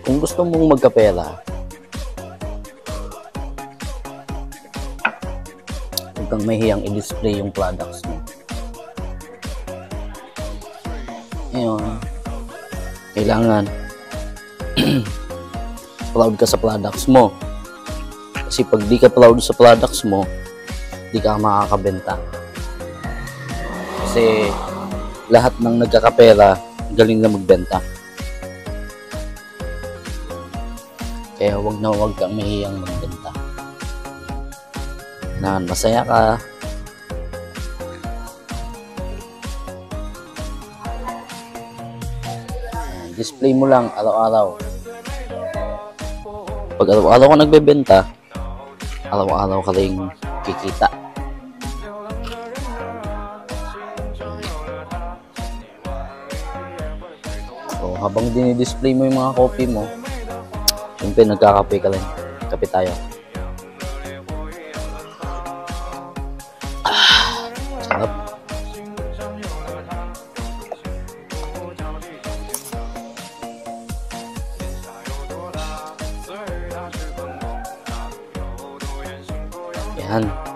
kung gusto mong magkapera, huwag kang mahihiyang i-display yung products mo. Ngayon, kailangan proud ka sa products mo. Kasi pag di ka proud sa products mo, di ka makakabenta. Kasi lahat ng nagkakapera, galing na magbenta. Kaya wag kang mahihiyang magbenta. Na masaya ka. Display mo lang araw-araw. Pag araw-araw ka nagbebenta, araw-araw ka rin kikita. So, habang dinidisplay mo yung mga copy mo, siyempre nagkakape ka rin. Kape tayo. Sarap. Yan.